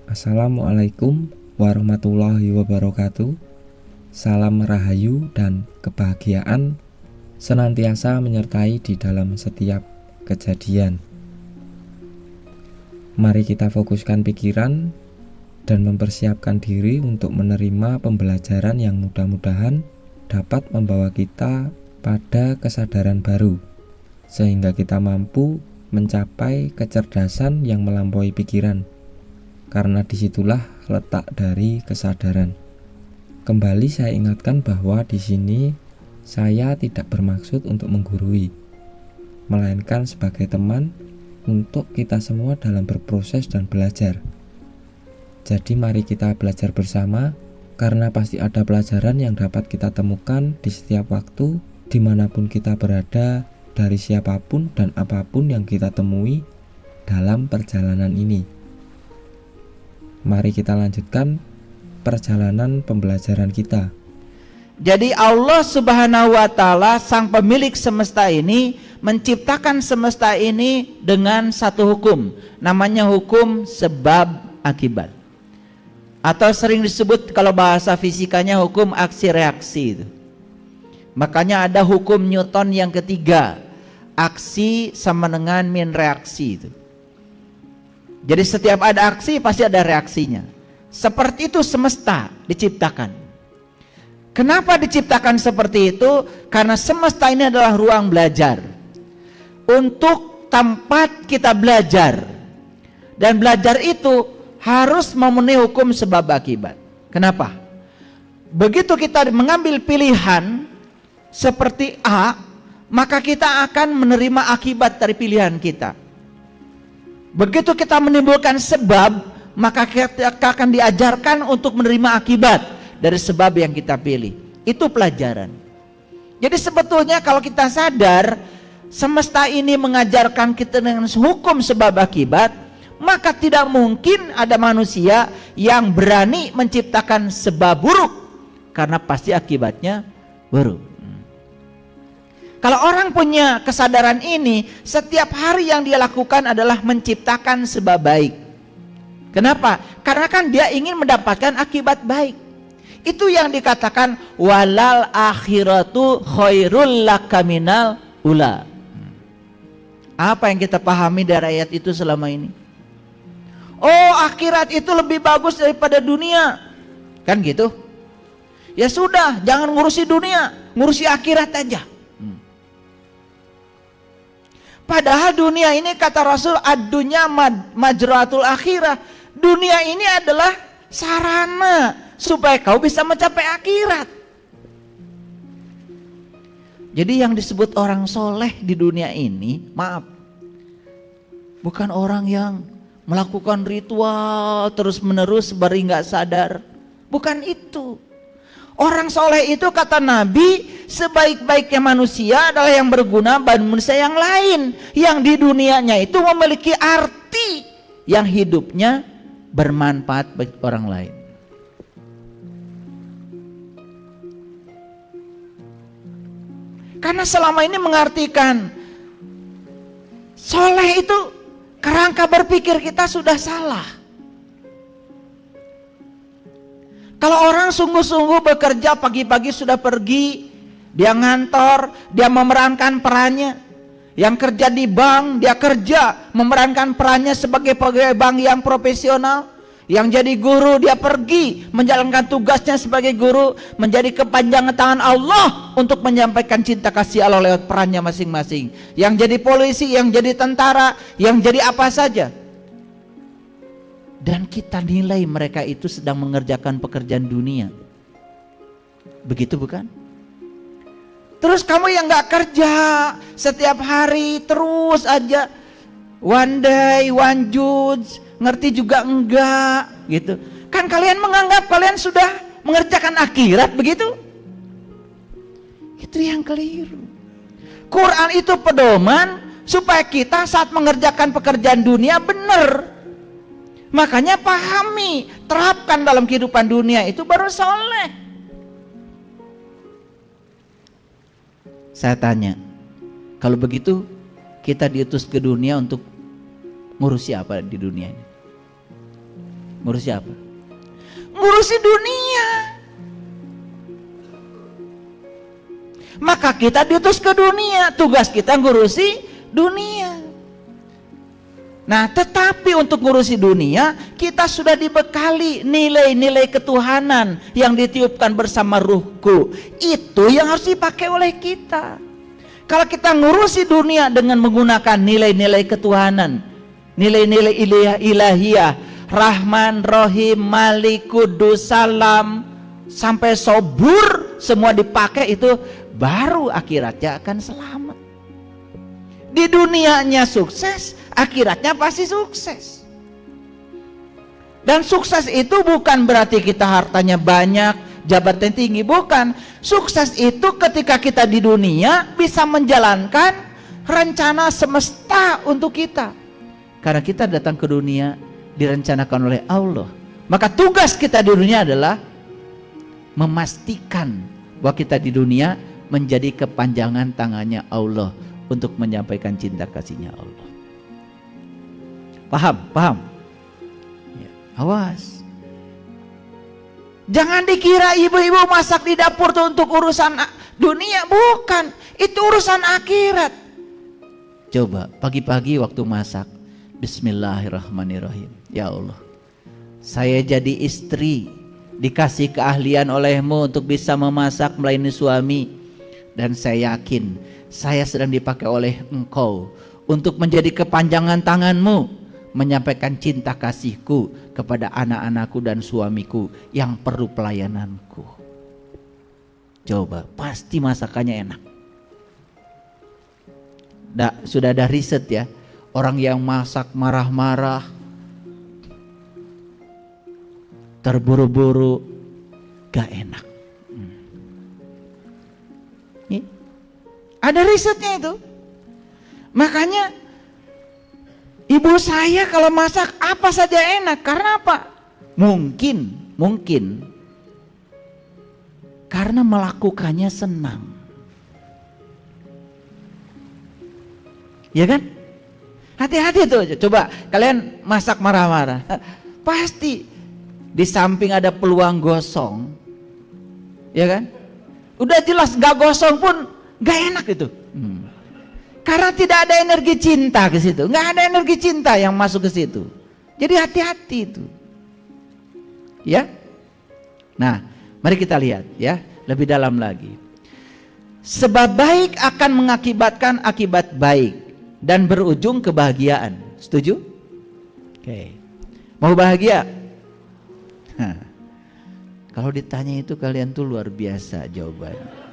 Assalamualaikum warahmatullahi wabarakatuh. Salam rahayu dan kebahagiaan senantiasa menyertai di dalam setiap kejadian. Mari kita fokuskan pikiran dan mempersiapkan diri untuk menerima pembelajaran yang mudah-mudahan dapat membawa kita pada kesadaran baru, sehingga kita mampu mencapai kecerdasan yang melampaui pikiran, karena disitulah letak dari kesadaran. Kembali saya ingatkan bahwa di sini saya tidak bermaksud untuk menggurui, melainkan sebagai teman untuk kita semua dalam berproses dan belajar. Jadi mari kita belajar bersama, karena pasti ada pelajaran yang dapat kita temukan di setiap waktu, dimanapun kita berada, dari siapapun dan apapun yang kita temui dalam perjalanan ini. Mari kita lanjutkan perjalanan pembelajaran kita. Jadi Allah Subhanahu wa Ta'ala, sang pemilik semesta ini, menciptakan semesta ini dengan satu hukum, namanya hukum sebab akibat, atau sering disebut kalau bahasa fisikanya hukum aksi reaksi itu. Makanya ada hukum Newton yang ketiga, aksi sama dengan min reaksi itu. Jadi setiap ada aksi pasti ada reaksinya. Seperti itu semesta diciptakan. Kenapa diciptakan seperti itu? Karena semesta ini adalah ruang belajar, untuk tempat kita belajar. Dan belajar itu harus memenuhi hukum sebab akibat. Kenapa? Begitu kita mengambil pilihan seperti A, maka kita akan menerima akibat dari pilihan kita. Begitu kita menimbulkan sebab, maka kita akan diajarkan untuk menerima akibat dari sebab yang kita pilih. Itu pelajaran. Jadi sebetulnya kalau kita sadar semesta ini mengajarkan kita dengan hukum sebab akibat, maka tidak mungkin ada manusia yang berani menciptakan sebab buruk, karena pasti akibatnya buruk. Kalau orang punya kesadaran ini, setiap hari yang dia lakukan adalah menciptakan sebab baik. Kenapa? Karena kan dia ingin mendapatkan akibat baik. Itu yang dikatakan walal akhiratu khairul laka minal ula. Apa yang kita pahami dari ayat itu selama ini? Oh, akhirat itu lebih bagus daripada dunia, kan gitu? Ya sudah, jangan ngurusi dunia, ngurusi akhirat aja. Padahal dunia ini kata Rasul, ad-dunya majratul akhirah. Dunia ini adalah sarana supaya kau bisa mencapai akhirat. Jadi yang disebut orang soleh di dunia ini, maaf, bukan orang yang melakukan ritual terus menerus bari nggak sadar. Bukan itu. Orang soleh itu kata Nabi, sebaik-baiknya manusia adalah yang berguna bagi manusia yang lain, yang di dunianya itu memiliki arti, yang hidupnya bermanfaat bagi orang lain. Karena selama ini mengartikan soleh itu kerangka berpikir kita sudah salah. Kalau orang sungguh-sungguh bekerja pagi-pagi sudah pergi, dia ngantor, dia memerankan perannya. Yang kerja di bank, dia kerja memerankan perannya sebagai pegawai bank yang profesional. Yang jadi guru, dia pergi menjalankan tugasnya sebagai guru, menjadi kepanjangan tangan Allah untuk menyampaikan cinta kasih Allah lewat perannya masing-masing. Yang jadi polisi, yang jadi tentara, yang jadi apa saja. Dan kita nilai mereka itu sedang mengerjakan pekerjaan dunia. Begitu bukan? Terus kamu yang gak kerja setiap hari terus aja one day, one judge, ngerti juga enggak gitu. Kan kalian menganggap kalian sudah mengerjakan akhirat, begitu? Itu yang keliru. Quran itu pedoman supaya kita saat mengerjakan pekerjaan dunia benar. Makanya pahami, terapkan dalam kehidupan dunia, itu baru soleh. Saya tanya, kalau begitu kita diutus ke dunia untuk ngurusi apa di dunia ini? Ngurusi apa? Ngurusi dunia. Maka kita diutus ke dunia, tugas kita ngurusi dunia. Nah, tetapi untuk ngurusi dunia, kita sudah dibekali nilai-nilai ketuhanan yang ditiupkan bersama Ruhku. Itu yang harus dipakai oleh kita. Kalau kita ngurusi dunia dengan menggunakan nilai-nilai ketuhanan, nilai-nilai ilahiyah, Rahman, Rohim, Malik, Kudus, Salam, sampai Sobur, semua dipakai, itu baru akhiratnya akan selamat. Di dunianya sukses, akhiratnya pasti sukses. Dan sukses itu bukan berarti kita hartanya banyak, jabatan tinggi, bukan. Sukses itu ketika kita di dunia bisa menjalankan rencana semesta untuk kita. Karena kita datang ke dunia direncanakan oleh Allah. Maka tugas kita di dunia adalah memastikan bahwa kita di dunia menjadi kepanjangan tangannya Allah untuk menyampaikan cinta kasihnya Allah. Paham? Paham? Ya, awas. Jangan dikira ibu-ibu masak di dapur itu untuk urusan dunia, bukan. Itu urusan akhirat. Coba pagi-pagi waktu masak, Bismillahirrahmanirrahim. Ya Allah, saya jadi istri, dikasih keahlian olehmu untuk bisa memasak melayani suami. Dan saya yakin saya sedang dipakai oleh Engkau untuk menjadi kepanjangan tanganmu, menyampaikan cinta kasihku kepada anak-anakku dan suamiku yang perlu pelayananku. Coba, pasti masakannya enak. Sudah ada riset ya, orang yang masak marah-marah, terburu-buru, gak enak. Ada risetnya itu. Makanya ibu saya kalau masak apa saja enak. Karena apa? Mungkin karena melakukannya senang. Ya kan? Hati-hati tuh. Coba kalian masak marah-marah, pasti di samping ada peluang gosong. Ya kan? Udah jelas gak gosong pun gak enak itu. Karena tidak ada energi cinta ke situ, nggak ada energi cinta yang masuk ke situ. Jadi hati-hati itu. Ya. Nah, mari kita lihat ya lebih dalam lagi. Sebab baik akan mengakibatkan akibat baik dan berujung kebahagiaan. Setuju? Oke. Mau bahagia? Kalau ditanya itu kalian tuh luar biasa jawabannya.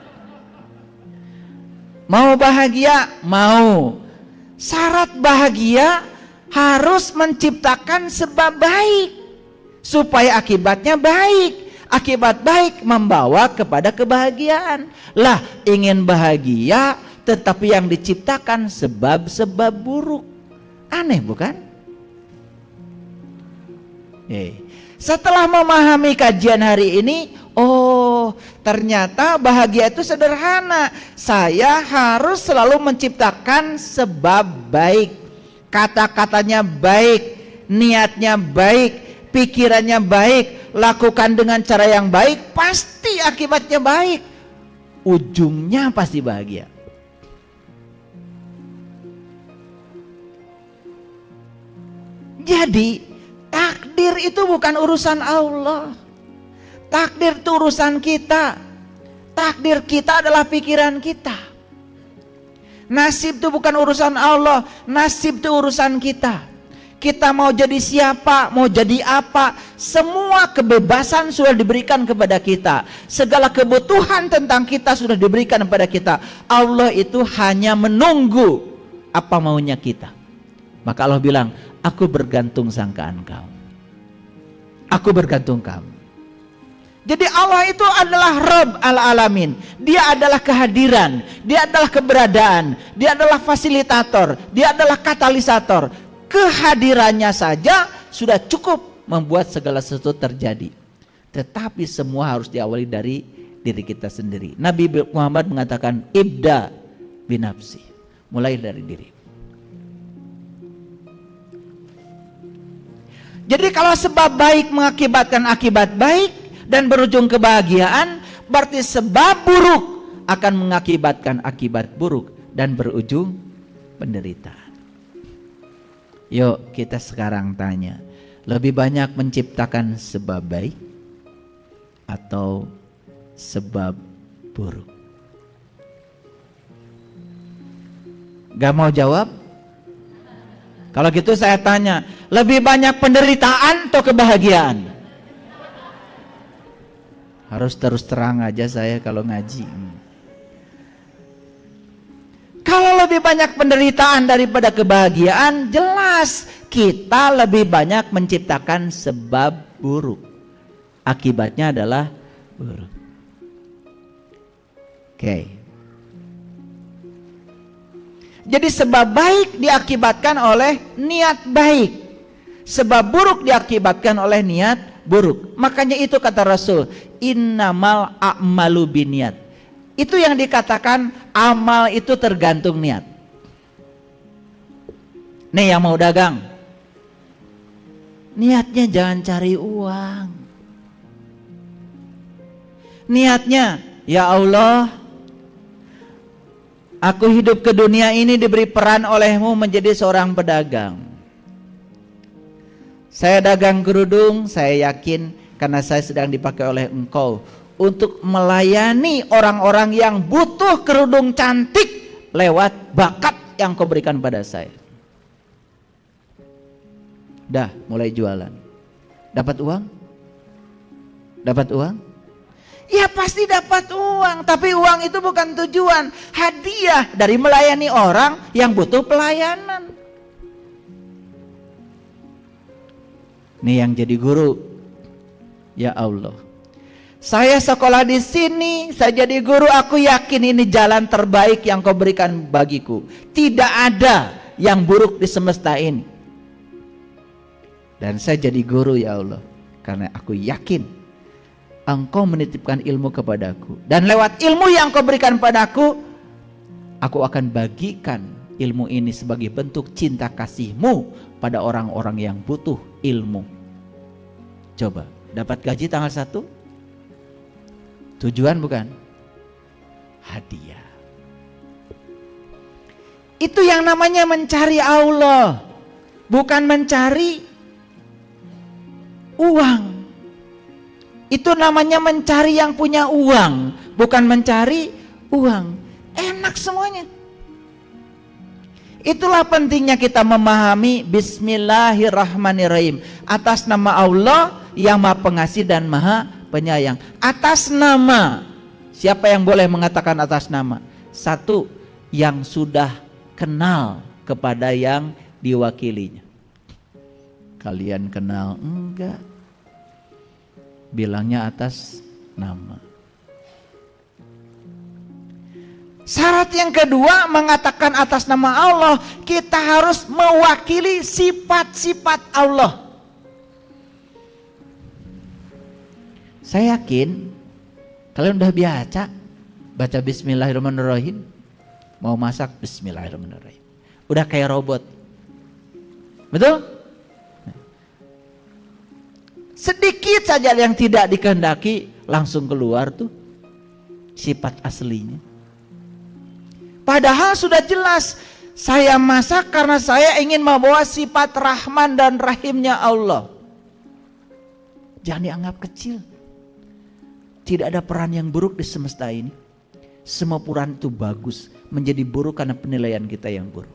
Mau bahagia? Mau. Syarat bahagia harus menciptakan sebab baik supaya akibatnya baik. Akibat baik membawa kepada kebahagiaan. Lah, ingin bahagia tetapi yang diciptakan sebab-sebab buruk. Aneh bukan? Setelah memahami kajian hari ini, oh, ternyata bahagia itu sederhana. Saya harus selalu menciptakan sebab baik. Kata-katanya baik, niatnya baik, pikirannya baik, lakukan dengan cara yang baik, pasti akibatnya baik. Ujungnya pasti bahagia. Jadi, takdir itu bukan urusan Allah. Takdir itu urusan kita. Takdir kita adalah pikiran kita. Nasib itu bukan urusan Allah. Nasib itu urusan kita. Kita mau jadi siapa, mau jadi apa, semua kebebasan sudah diberikan kepada kita. Segala kebutuhan tentang kita sudah diberikan kepada kita. Allah itu hanya menunggu apa maunya kita. Maka Allah bilang, aku bergantung sangkaan kamu. Aku bergantung kamu. Jadi Allah itu adalah Rabb al-Alamin. Dia adalah kehadiran, dia adalah keberadaan, dia adalah fasilitator, dia adalah katalisator. Kehadirannya saja sudah cukup membuat segala sesuatu terjadi. Tetapi semua harus diawali dari diri kita sendiri. Nabi Muhammad mengatakan, ibda binafsi. Mulai dari diri. Jadi kalau sebab baik mengakibatkan akibat baik dan berujung kebahagiaan, berarti sebab buruk akan mengakibatkan akibat buruk dan berujung penderitaan. Yuk kita sekarang tanya, lebih banyak menciptakan sebab baik atau sebab buruk? Gak mau jawab? Kalau gitu saya tanya, lebih banyak penderitaan atau kebahagiaan? Harus terus terang aja saya kalau ngaji. Kalau lebih banyak penderitaan daripada kebahagiaan, jelas kita lebih banyak menciptakan sebab buruk. Akibatnya adalah buruk. Oke. Jadi sebab baik diakibatkan oleh niat baik, sebab buruk diakibatkan oleh niat buruk. Makanya itu kata Rasul, innamal a'malu binniyat. Itu yang dikatakan amal itu tergantung niat. Nih yang mau dagang, niatnya jangan cari uang. Niatnya, ya Allah, aku hidup ke dunia ini diberi peran olehmu menjadi seorang pedagang. Saya dagang kerudung, saya yakin karena saya sedang dipakai oleh engkau untuk melayani orang-orang yang butuh kerudung cantik lewat bakat yang kau berikan pada saya. Dah mulai jualan. Dapat uang? Dapat uang? Ya pasti dapat uang, tapi uang itu bukan tujuan. Hadiah dari melayani orang yang butuh pelayanan. Nih yang jadi guru, ya Allah, saya sekolah di sini, saya jadi guru, aku yakin ini jalan terbaik yang kau berikan bagiku. Tidak ada yang buruk di semesta ini. Dan saya jadi guru ya Allah, karena aku yakin Engkau menitipkan ilmu kepadaku, dan lewat ilmu yang kau berikan padaku, aku akan bagikan ilmu ini sebagai bentuk cinta kasihmu pada orang-orang yang butuh ilmu. Coba, dapat gaji tanggal 1? Tujuan bukan? Hadiah. Itu yang namanya mencari Allah, bukan mencari uang. Itu namanya mencari yang punya uang, bukan mencari uang. Enak semuanya. Itulah pentingnya kita memahami Bismillahirrahmanirrahim, atas nama Allah yang Maha Pengasih dan Maha Penyayang. Atas nama, siapa yang boleh mengatakan atas nama? Satu, yang sudah kenal kepada yang diwakilinya. Kalian kenal? Enggak. Bilangnya atas nama. Syarat yang kedua mengatakan atas nama Allah, kita harus mewakili sifat-sifat Allah. Saya yakin kalian udah biasa baca Bismillahirrahmanirrahim. Mau masak Bismillahirrahmanirrahim. Udah kayak robot. Betul? Sedikit saja yang tidak dikehendaki langsung keluar tuh sifat aslinya. Padahal sudah jelas, saya masak karena saya ingin membawa sifat Rahman dan Rahimnya Allah. Jangan dianggap kecil. Tidak ada peran yang buruk di semesta ini. Semua peran itu bagus, menjadi buruk karena penilaian kita yang buruk.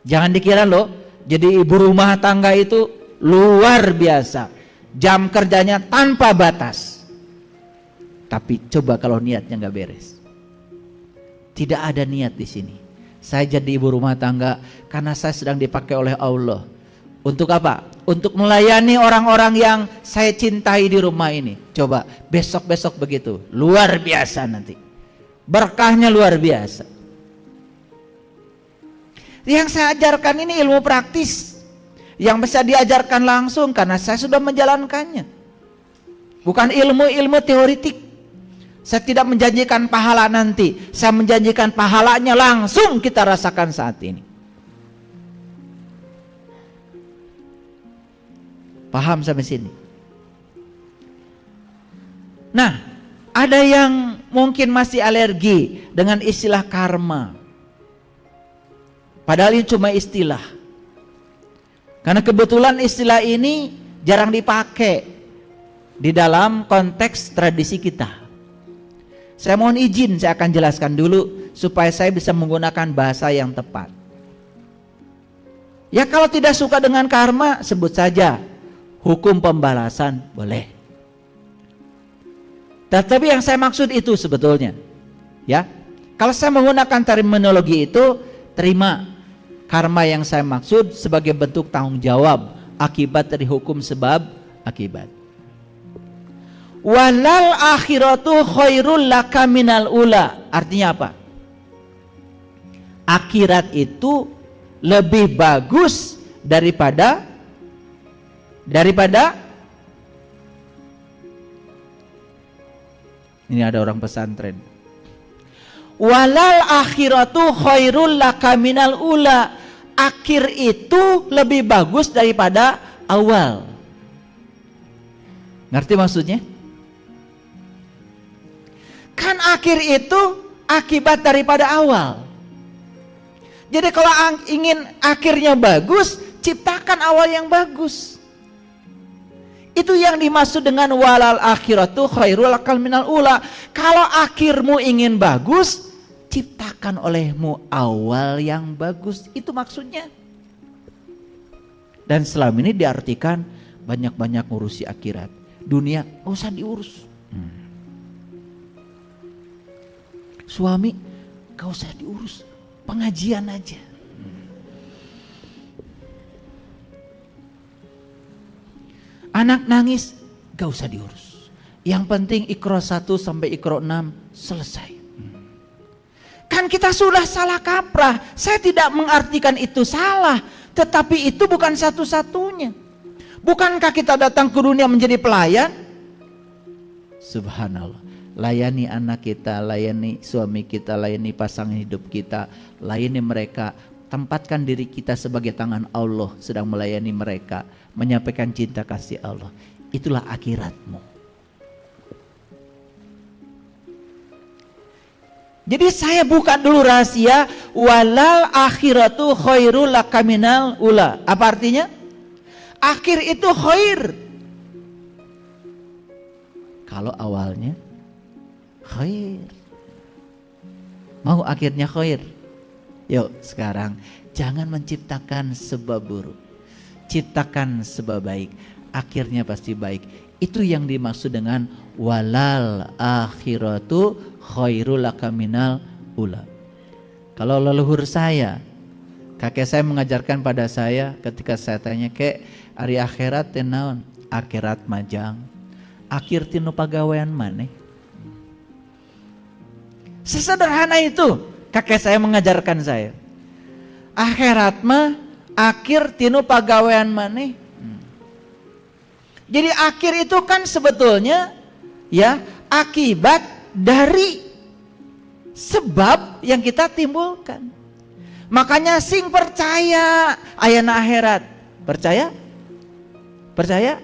Jangan dikira loh, jadi ibu rumah tangga itu luar biasa, jam kerjanya tanpa batas. Tapi coba kalau niatnya nggak beres. Tidak ada niat di sini. Saya jadi ibu rumah tangga karena saya sedang dipakai oleh Allah. Untuk apa? Untuk melayani orang-orang yang saya cintai di rumah ini. Coba besok-besok begitu, luar biasa nanti. Berkahnya luar biasa. Yang saya ajarkan ini ilmu praktis, yang bisa diajarkan langsung karena saya sudah menjalankannya. Bukan ilmu-ilmu teoritik. Saya tidak menjanjikan pahala nanti, saya menjanjikan pahalanya langsung kita rasakan saat ini. Paham sampai sini? Nah, ada yang mungkin masih alergi dengan istilah karma. Padahal ini cuma istilah. Karena kebetulan istilah ini jarang dipakai di dalam konteks tradisi kita. Saya mohon izin, saya akan jelaskan dulu supaya saya bisa menggunakan bahasa yang tepat. Ya, kalau tidak suka dengan karma, sebut saja hukum pembalasan, boleh. Tetapi yang saya maksud itu sebetulnya, ya, kalau saya menggunakan terminologi itu, terima karma yang saya maksud sebagai bentuk tanggung jawab akibat dari hukum sebab akibat. Walal akhiratu khairul laka minal ula. Artinya apa? Akhirat itu lebih bagus daripada ini ada orang pesantren. Walal akhiratu khairul laka minal ula. Akhir itu lebih bagus daripada awal. Ngerti maksudnya? Kan akhir itu akibat daripada awal. Jadi kalau ingin akhirnya bagus, ciptakan awal yang bagus. Itu yang dimaksud dengan walal akhiratu khairul lakal minal ula. Kalau akhirmu ingin bagus, ciptakan olehmu awal yang bagus. Itu maksudnya. Dan selama ini diartikan banyak-banyak ngurusi akhirat. Dunia gak usah diurus. Suami gak usah diurus, pengajian aja. Anak nangis gak usah diurus. Yang penting Iqra 1 sampai Iqra 6 selesai. Kan kita sudah salah kaprah. Saya tidak mengartikan itu salah, tetapi itu bukan satu-satunya. Bukankah kita datang ke dunia menjadi pelayan? Subhanallah. Layani anak kita, layani suami kita, layani pasangan hidup kita, layani mereka. Tempatkan diri kita sebagai tangan Allah sedang melayani mereka, menyampaikan cinta kasih Allah. Itulah akhiratmu. Jadi saya buka dulu rahasia, walal akhiratu khairul laka minal ula. Apa artinya? Akhir itu khair. Kalau awalnya khair. Mau akhirnya khair? Yuk sekarang jangan menciptakan sebab buruk. Ciptakan sebab baik. Akhirnya pasti baik. Itu yang dimaksud dengan walal akhiratu khairul laka minal ula. Kalau leluhur saya, kakek saya mengajarkan pada saya ketika saya tanya, "Kek, ari akhirat teh naon?" Akhirat majang. Akhir tinu pagawean maneh. Sesederhana itu kakek saya mengajarkan saya. Akhirat mah akhir tinu pagawean maneh. Jadi akhir itu kan sebetulnya ya akibat dari sebab yang kita timbulkan. Makanya sing percaya ayana akhirat. Percaya? Percaya?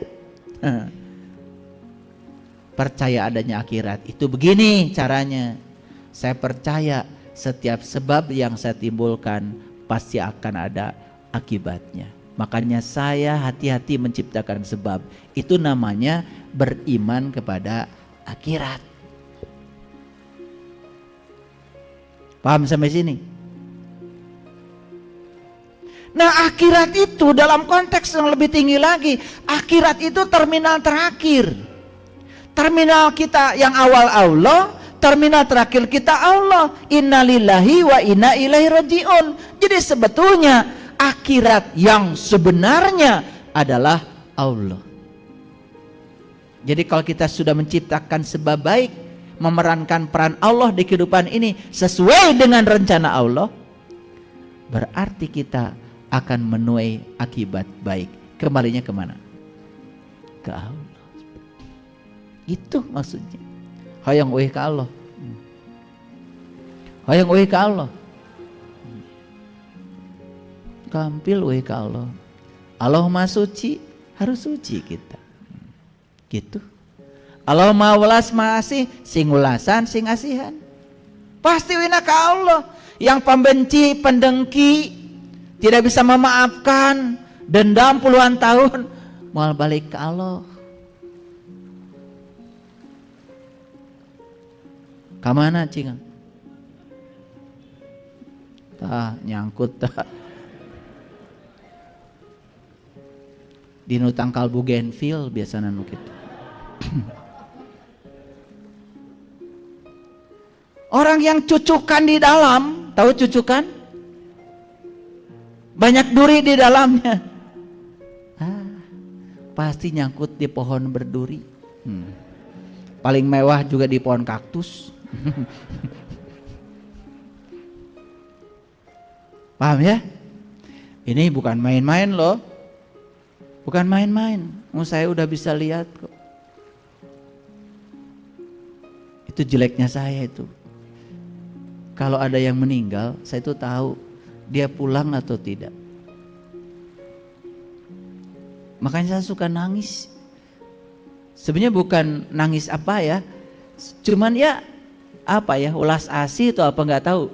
Percaya adanya akhirat. Itu begini caranya. Saya percaya setiap sebab yang saya timbulkan pasti akan ada akibatnya. Makanya saya hati-hati menciptakan sebab. Itu namanya beriman kepada akhirat. Paham sampai sini? Nah, akhirat itu dalam konteks yang lebih tinggi lagi, akhirat itu terminal terakhir. Terminal kita yang awal Allah, terminal terakhir kita Allah. Innalillahi wa inna ilaihi rajiun. Jadi sebetulnya akhirat yang sebenarnya adalah Allah. Jadi kalau kita sudah menciptakan sebab baik, memerankan peran Allah di kehidupan ini sesuai dengan rencana Allah, berarti kita akan menuai akibat baik. Kembalinya kemana? Ke Allah. Itu maksudnya. Hayang euy ka Allah. Hayang euy ka Allah. Kampil euy ka Allah. Allah Maha Suci, Harus suci kita. Gitu. Allah mau welas masih sing ulasan sing asihan. Pasti wina ka Allah. Yang pembenci, pendengki, tidak bisa memaafkan, dendam puluhan tahun, mau balik ke Allah. Kamana cingang? Tah nyangkut tah. Di nu tangkal Bougainville biasana nu kitu. Orang yang cucukan di dalam, tahu cucukan? Banyak duri di dalamnya. Pasti nyangkut di pohon berduri. Paling mewah juga di pohon kaktus. Paham ya? Ini bukan main-main loh. Bukan main-main. Saya udah bisa lihat kok. Itu jeleknya saya itu. Kalau ada yang meninggal, saya itu tahu dia pulang atau tidak. Makanya saya suka nangis. Sebenarnya bukan nangis apa ya, cuman ya apa ya, ulas asih atau apa nggak tahu.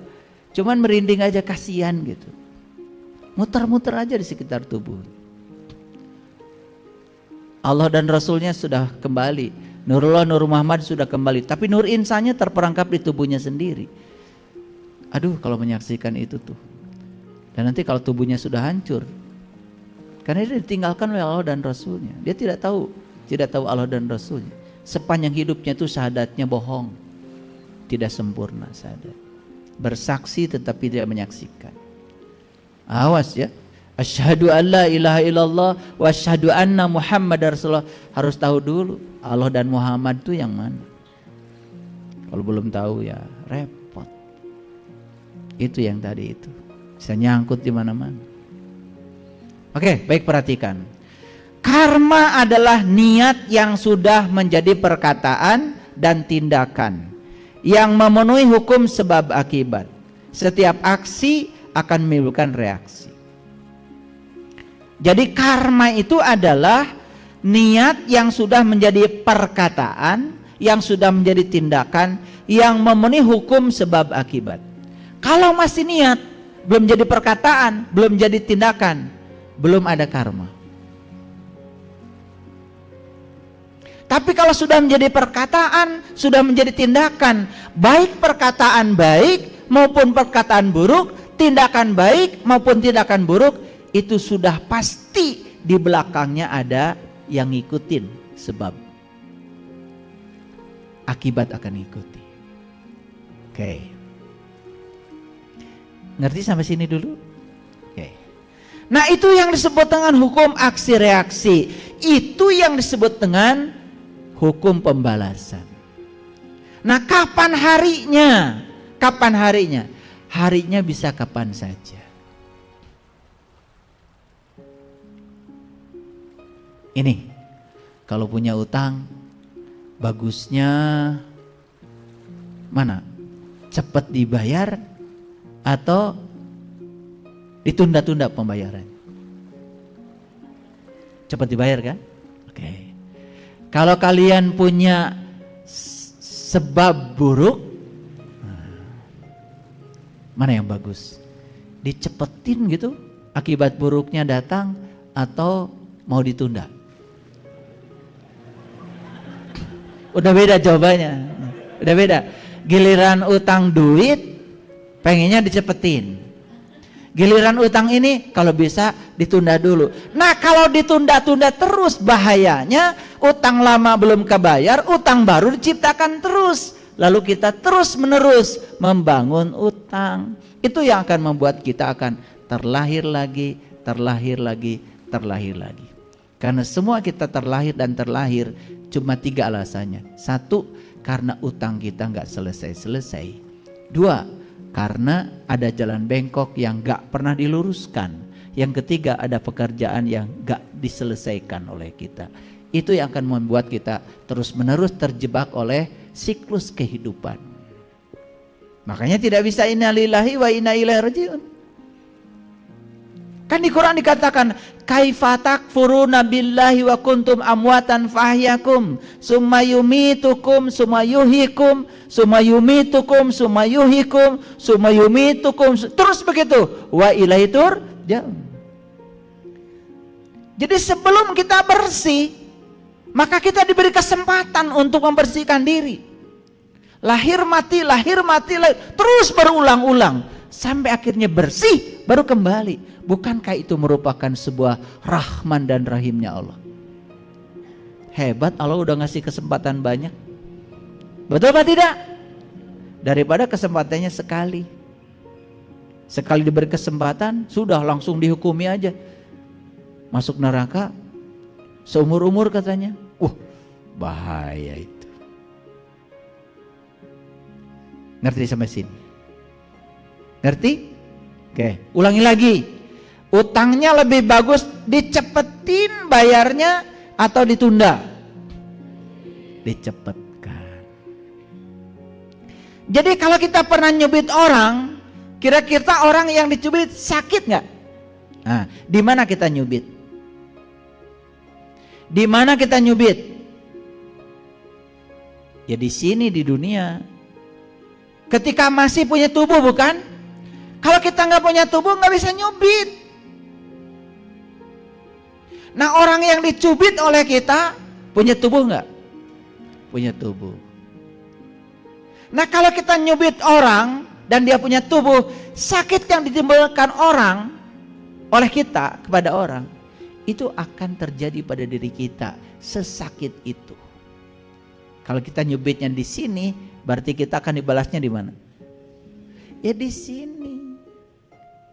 Cuman merinding aja, kasihan gitu. Muter-muter aja di sekitar tubuh. Allah dan Rasulnya sudah kembali. Nurullah, Nur Muhammad sudah kembali. Tapi nur insannya terperangkap di tubuhnya sendiri. Aduh, kalau menyaksikan itu tuh. Dan nanti kalau tubuhnya sudah hancur, karena dia ditinggalkan oleh Allah dan Rasulnya. Dia tidak tahu Allah dan Rasulnya. Sepanjang hidupnya itu syahadatnya bohong, tidak sempurna syahadat. Bersaksi tetapi tidak menyaksikan. Awas ya. Asyhadu an la ilaha illallah wa asyhadu anna Muhammadar Rasulullah. Harus tahu dulu Allah dan Muhammad itu yang mana. Kalau belum tahu ya repot. Itu yang tadi itu. Bisa nyangkut di mana-mana. Oke, baik, perhatikan. Karma adalah niat yang sudah menjadi perkataan dan tindakan yang memenuhi hukum sebab akibat. Setiap aksi akan menimbulkan reaksi. Jadi karma itu adalah niat yang sudah menjadi perkataan, yang sudah menjadi tindakan yang memenuhi hukum sebab akibat. Kalau masih niat, belum jadi perkataan, belum jadi tindakan, belum ada karma. Tapi kalau sudah menjadi perkataan, sudah menjadi tindakan, baik perkataan baik maupun perkataan buruk, tindakan baik maupun tindakan buruk, itu sudah pasti di belakangnya ada yang ngikutin, sebab akibat akan ikuti. Oke. Ngerti sampai sini dulu? Oke. Nah, itu yang disebut dengan hukum aksi reaksi. Itu yang disebut dengan hukum pembalasan. Nah, kapan harinya? Kapan harinya? Harinya bisa kapan saja. Ini, kalau punya utang, bagusnya mana? Cepat dibayar atau ditunda-tunda pembayaran? Cepat dibayar kan? Oke. Kalau kalian punya sebab buruk, mana yang bagus? Dicepetin gitu, akibat buruknya datang, atau mau ditunda? Udah beda jawabannya. Udah beda. Giliran utang duit, pengennya dicepetin. Giliran utang ini kalau bisa ditunda dulu. Nah, kalau ditunda-tunda terus, bahayanya utang lama belum kebayar, utang baru diciptakan terus. Lalu kita terus menerus membangun utang. Itu yang akan membuat kita akan terlahir lagi, terlahir lagi, terlahir lagi. Karena semua kita terlahir dan terlahir cuma 3 alasannya. 1, karena utang kita nggak selesai-selesai. 2, karena ada jalan bengkok yang nggak pernah diluruskan. Yang ketiga, ada pekerjaan yang nggak diselesaikan oleh kita. Itu yang akan membuat kita terus-menerus terjebak oleh siklus kehidupan. Makanya tidak bisa inna lillahi wa inna ilaihi rajiun. Kan di Quran dikatakan, kaifa takfuruna billahi wa kuntum amwatan fahyakum summa yumitukum summa yuhyikum summa yumitukum summa yuhyikum summa yumitukum, terus begitu, wa ilaihi turja'un. Jadi sebelum kita bersih, maka kita diberi kesempatan untuk membersihkan diri. Lahir mati, terus berulang-ulang sampai akhirnya bersih, baru kembali. Bukankah itu merupakan sebuah rahman dan rahimnya Allah? Hebat, Allah udah ngasih kesempatan banyak. Betul apa tidak? Daripada kesempatannya sekali. Sekali diberi kesempatan, sudah langsung dihukumi aja. Masuk neraka seumur-umur katanya. Bahaya itu. Ngerti sampai sini? Ngerti? Oke, ulangi lagi. Utangnya lebih bagus dicepetin bayarnya atau ditunda? Dicepetkan. Jadi kalau kita pernah nyubit orang, kira-kira orang yang dicubit sakit nggak? Nah, di mana kita nyubit? Di mana kita nyubit? Ya di sini, di dunia. Ketika masih punya tubuh, bukan? Kalau kita nggak punya tubuh, nggak bisa nyubit. Nah, orang yang dicubit oleh kita punya tubuh nggak? Punya tubuh. Nah, kalau kita nyubit orang dan dia punya tubuh, sakit yang ditimbulkan orang oleh kita kepada orang itu akan terjadi pada diri kita, sesakit itu. Kalau kita nyubitnya di sini, berarti kita akan dibalasnya di mana? Ya di sini.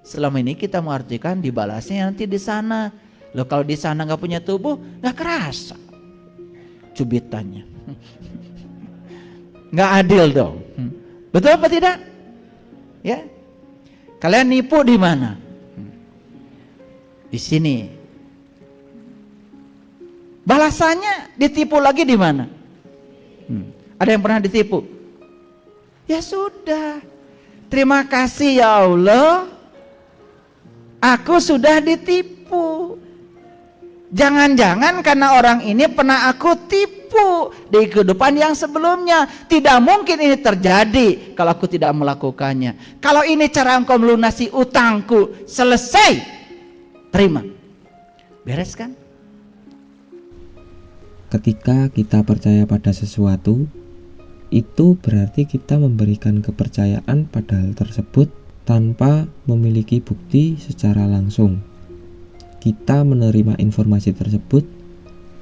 Selama ini kita mengartikan dibalasnya nanti di sana. Loh, kalau di sana nggak punya tubuh, nggak kerasa cubitannya. Nggak adil dong. Betul apa tidak? Ya. Kalian nipu di mana? Di sini. Balasannya ditipu lagi di mana? Ada yang pernah ditipu? Ya sudah. Terima kasih ya Allah. Aku sudah ditipu. Jangan-jangan karena orang ini pernah aku tipu di kehidupan yang sebelumnya. Tidak mungkin ini terjadi kalau aku tidak melakukannya. Kalau ini cara engkau melunasi utangku, selesai. Terima. Beres kan? Ketika kita percaya pada sesuatu, itu berarti kita memberikan kepercayaan pada hal tersebut tanpa memiliki bukti secara langsung. Kita menerima informasi tersebut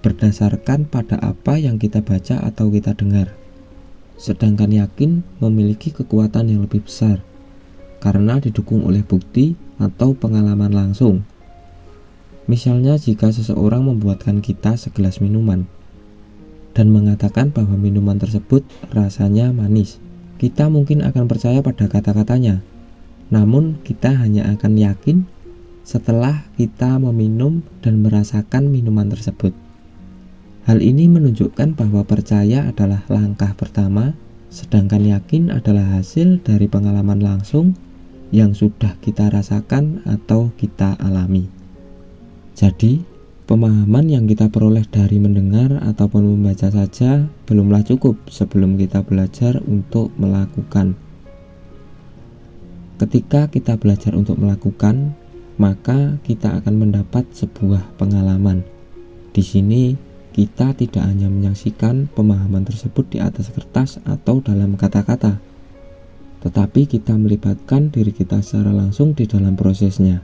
berdasarkan pada apa yang kita baca atau kita dengar. Sedangkan yakin memiliki kekuatan yang lebih besar karena didukung oleh bukti atau pengalaman langsung. Misalnya jika seseorang membuatkan kita segelas minuman dan mengatakan bahwa minuman tersebut rasanya manis, kita mungkin akan percaya pada kata-katanya. Namun kita hanya akan yakin setelah kita meminum dan merasakan minuman tersebut. Hal ini menunjukkan bahwa percaya adalah langkah pertama, sedangkan yakin adalah hasil dari pengalaman langsung yang sudah kita rasakan atau kita alami. Jadi, pemahaman yang kita peroleh dari mendengar ataupun membaca saja belumlah cukup sebelum kita belajar untuk melakukan. Ketika kita belajar untuk melakukan, maka kita akan mendapat sebuah pengalaman. Di sini kita tidak hanya menyaksikan pemahaman tersebut di atas kertas atau dalam kata-kata, tetapi kita melibatkan diri kita secara langsung di dalam prosesnya.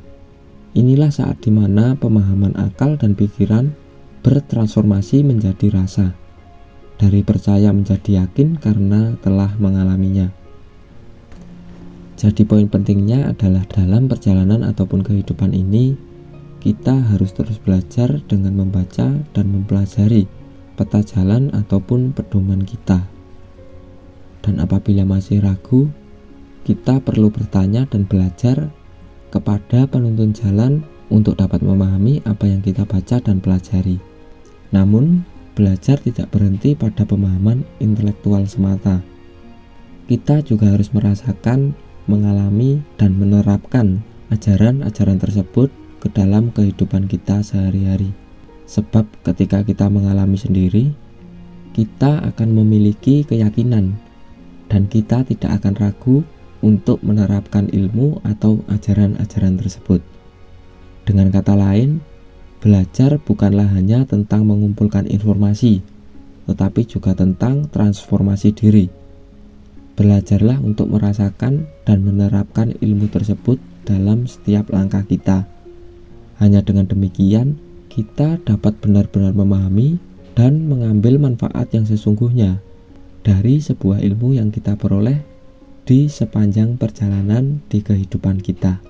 Inilah saat dimana pemahaman akal dan pikiran bertransformasi menjadi rasa, dari percaya menjadi yakin karena telah mengalaminya. Jadi poin pentingnya adalah dalam perjalanan ataupun kehidupan ini, kita harus terus belajar dengan membaca dan mempelajari peta jalan ataupun pedoman kita. Dan apabila masih ragu, kita perlu bertanya dan belajar kepada penuntun jalan untuk dapat memahami apa yang kita baca dan pelajari. Namun, belajar tidak berhenti pada pemahaman intelektual semata. Kita juga harus merasakan, mengalami, dan menerapkan ajaran-ajaran tersebut ke dalam kehidupan kita sehari-hari. Sebab ketika kita mengalami sendiri, kita akan memiliki keyakinan dan kita tidak akan ragu untuk menerapkan ilmu atau ajaran-ajaran tersebut. Dengan kata lain, belajar bukanlah hanya tentang mengumpulkan informasi, tetapi juga tentang transformasi diri. Belajarlah untuk merasakan dan menerapkan ilmu tersebut dalam setiap langkah kita. Hanya dengan demikian, kita dapat benar-benar memahami dan mengambil manfaat yang sesungguhnya dari sebuah ilmu yang kita peroleh di sepanjang perjalanan di kehidupan kita.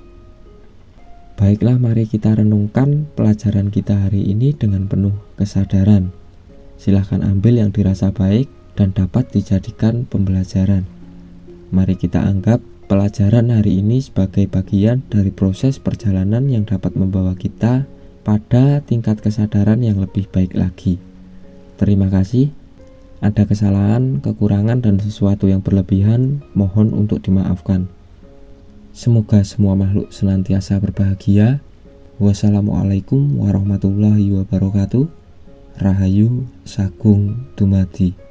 Baiklah, mari kita renungkan pelajaran kita hari ini dengan penuh kesadaran. Silahkan ambil yang dirasa baik dan dapat dijadikan pembelajaran. Mari kita anggap pelajaran hari ini sebagai bagian dari proses perjalanan yang dapat membawa kita pada tingkat kesadaran yang lebih baik lagi. Terima kasih. Ada kesalahan, kekurangan, dan sesuatu yang berlebihan, mohon untuk dimaafkan. Semoga semua makhluk senantiasa berbahagia. Wassalamualaikum warahmatullahi wabarakatuh. Rahayu Sagung Dumadi.